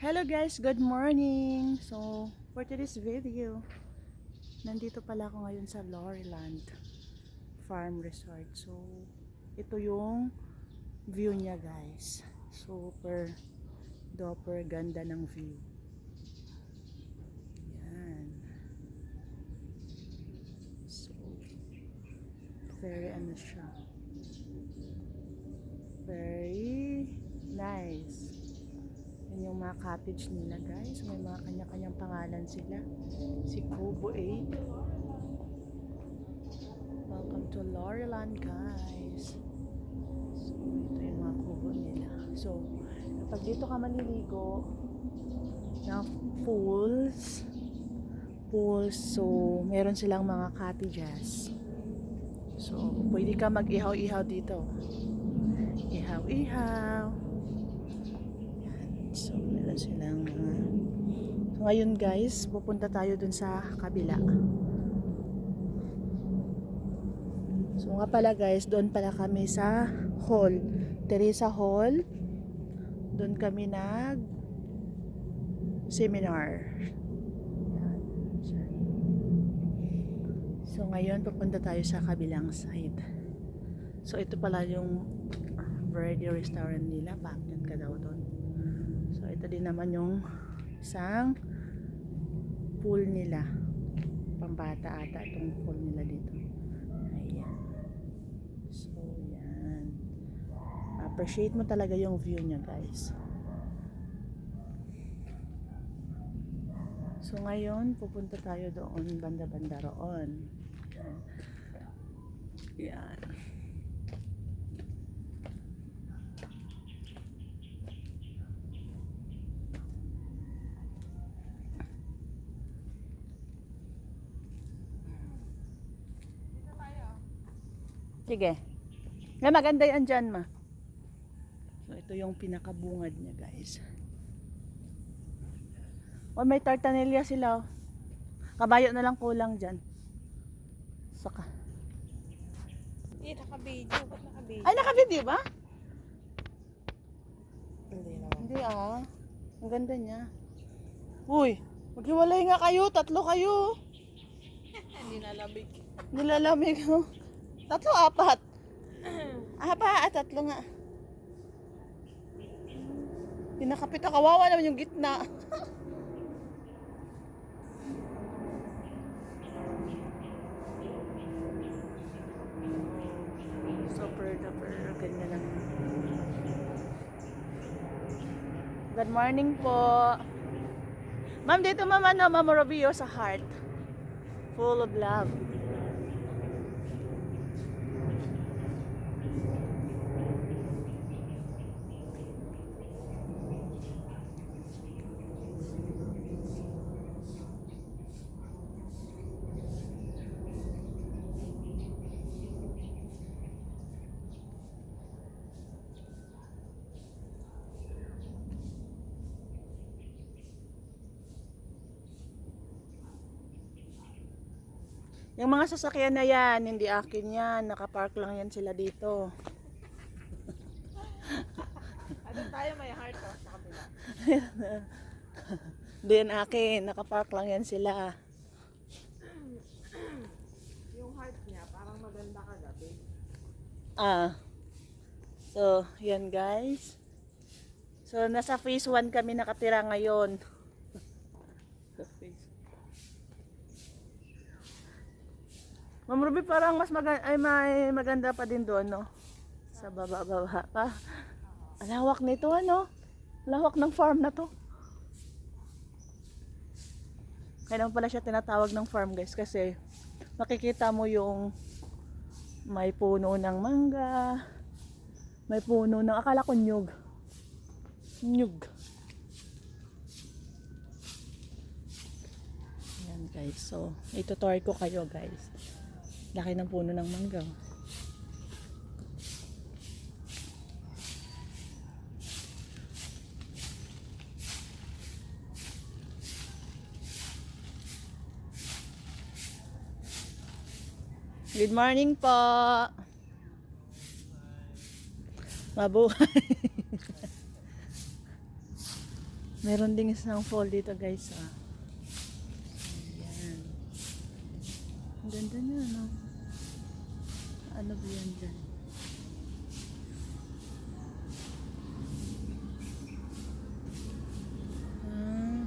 Hello guys, good morning. So, for today's video, nandito pala ako ngayon sa Loriland Farm Resort. So, ito yung view niya guys. Super duper ganda ng view. Yan. So, very ano siya. Very nice. Yan yung mga cottage nila guys. May mga kanya-kanyang pangalan sila. Si Kubo 8. Welcome to Loriland guys. So ito yung mga kubo nila. So kapag dito ka maliligo ng pools, so meron silang mga cottages. So pwede ka mag-ihaw-ihaw dito. Ihaw-ihaw. So, meron silang so, ngayon guys, pupunta tayo dun sa kabila. So, nga pala guys, doon pala kami sa hall. Teresa Hall. Doon kami seminar. So, ngayon, pupunta tayo sa kabilang side. So, ito pala yung birthday restaurant nila. Paakyat ka daw doon. So, ito din naman yung isang pool nila. Pambata ata itong pool nila dito. Ayan. So, yan. Appreciate mo talaga yung view niya, guys. So, ngayon, pupunta tayo doon, banda-banda roon. Yan. Sige. Nga maganda yan dyan, ma. So, ito yung pinakabungad niya, guys. O, may tartanelya sila. Oh. Kabayo na lang kulang dyan. Saka. Hindi, naka-video. Ba't naka-video? Ay, naka-video ba? Hindi naman. Hindi ah. Ang ganda niya. Uy, maghiwalay nga kayo. Tatlo kayo. Hindi nalamig. Nilalamig. Oh. Tatlo, apat. Tatlo nga. Pinakapit na kawawa naman yung gitna. Super duper ganda lang. Good morning po. Ma'am, dito ma'am Ma'am Robio sa heart. Full of love. Yung mga sasakyan na yan, hindi akin yan. Nakapark lang yan sila dito. Ano tayo may heart oh, sa kabila. Hindi yan akin. Nakapark lang yan sila. Yung heart niya, parang maganda kagabi. So, yan guys. So, nasa phase 1 kami nakatira ngayon. Sa phase. Ma'am Ruby, parang mas may maganda pa din doon, no? Sa baba-baba pa. Ang lawak nito, ano? Lawak ng farm na to. Kaya naman pala siya tinatawag ng farm, guys, kasi makikita mo yung may puno ng mangga, may puno ng, akala ko nyug. Nyug. Ayan, guys. So, itutour ko kayo, guys. Laki ng puno ng mangga. Good morning po. Mabuhay. Meron ding isang fall dito guys. Ayan. Ang ganda niya, no? Ano ba yan dyan?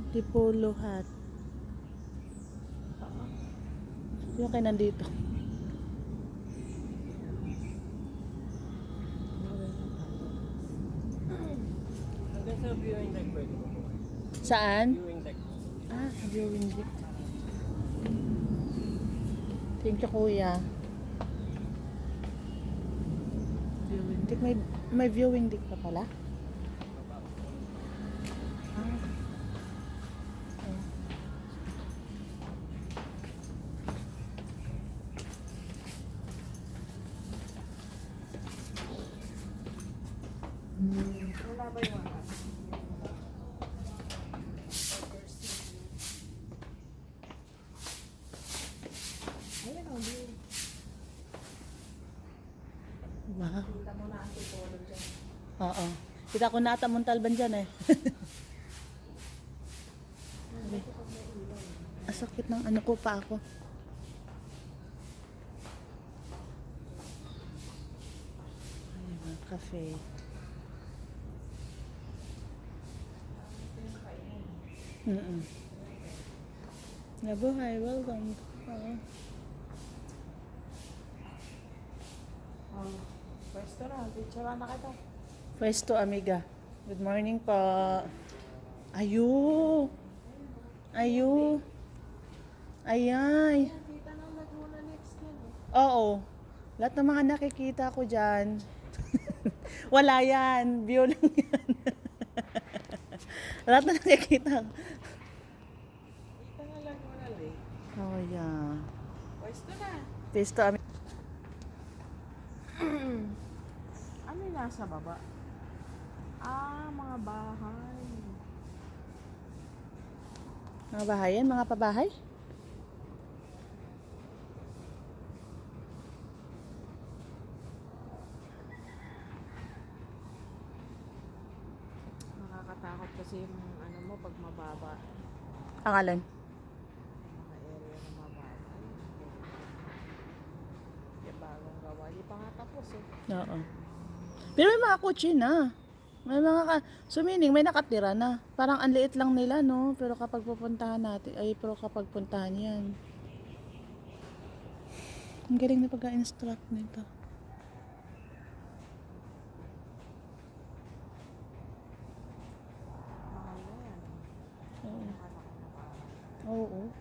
Tipolo hat. Yung kay nandito. Hanggang sa viewing deck pwede mo po. Saan? Viewing deck. Viewing deck. Thank you, kuya. Viewing deck. May viewing deck pa pala? Ah. Oh. Wala ba yung ano? Ayun o, view. Wow. Kita mo na ang tipolo dyan. Oo. Kita ko nata Montalban dyan eh. Asakit ng ano ko pa ako. Ay, mga cafe. Nabuhay, welcome. Oo. Pwesto na, picture na kita. Pwesto, amiga. Good morning po. Ayu. Ayu. Ayay. Kita ng Laguna next yan. Oo. Lahat ng mga nakikita ko dyan. Wala yan. View lang yan. Lahat na nakikita. Kita ng Laguna Lake. Oh, yeah. Pwesto na. Pwesto, amiga. Ano yung nasa baba? Mga bahay. Mga bahay yan, mga pabahay. Nakakatakot kasi yung ano mo pag mababa. Pangalan. Mga area na mababa. Yung bagong gawa. Di pa nga tapos eh. Oo. Pero may mga kotse na. May mga sumining, may nakatira na. Parang ang liit lang nila, no? Pero kapag pupuntahan natin, pero kapag puntahan yan. Ang galing na pag-instruct nito. Mahal na yan. Oo. Nakalaki na parang. Oo.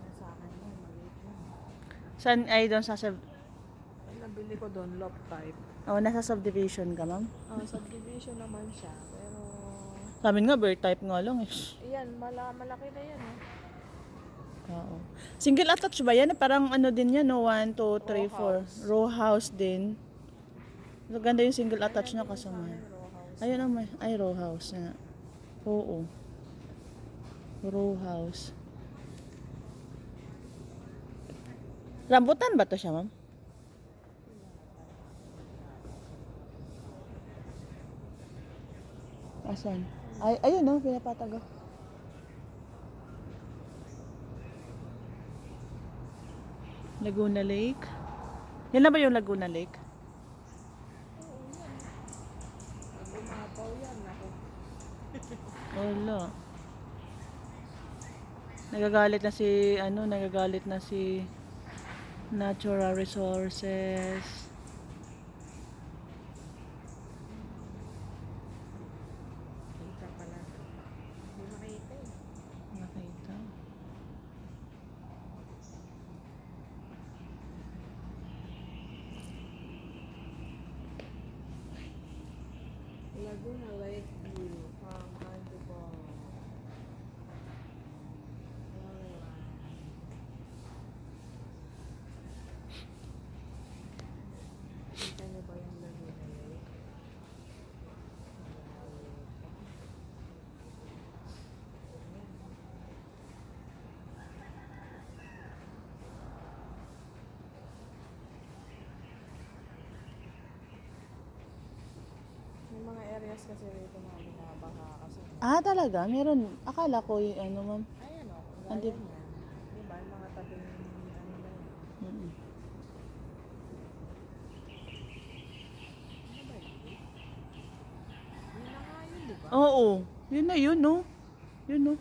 Yung sa akin yun, maliit yun. Saan ay doon sa Yung nabili ko doon, loft type. nasa subdivision ka, ma'am? Subdivision naman siya. Pero, Sa amin nga, bird type nga lang eh. ayan, malaki na yan eh. Oo. Single attached ba yan? Parang ano din yan, no? 1, 2, 3, 4. house. Row house din. So, ganda yung single attached na kasama. Yung row house. Ayun naman. Ay, row house nga. Oo. Row house. Rambutan ba to siya, ma'am? Asan? Ay, ayun no, pinapatago. Laguna Lake. Yan na ba yung Laguna Lake? Pag umapaw yan, ako. Wala. Nagagalit na si Natural Resources. Kita pala. Hindi makita eh. Nakita. Laguna Lake View from Antipo. Kita niyo ba yung Laguna Lake? May mga areas kasi rito na binabaha kasi Ah, talaga? Meron. Akala ko yung ano, ma'am. Ayan o, Andi- gaya niyan. Di ba, yung mga tabing ano na yun. Mm. Ano ba yun? Yun na nga yun, di ba? Oo. Yun na yun, no? Yun, no?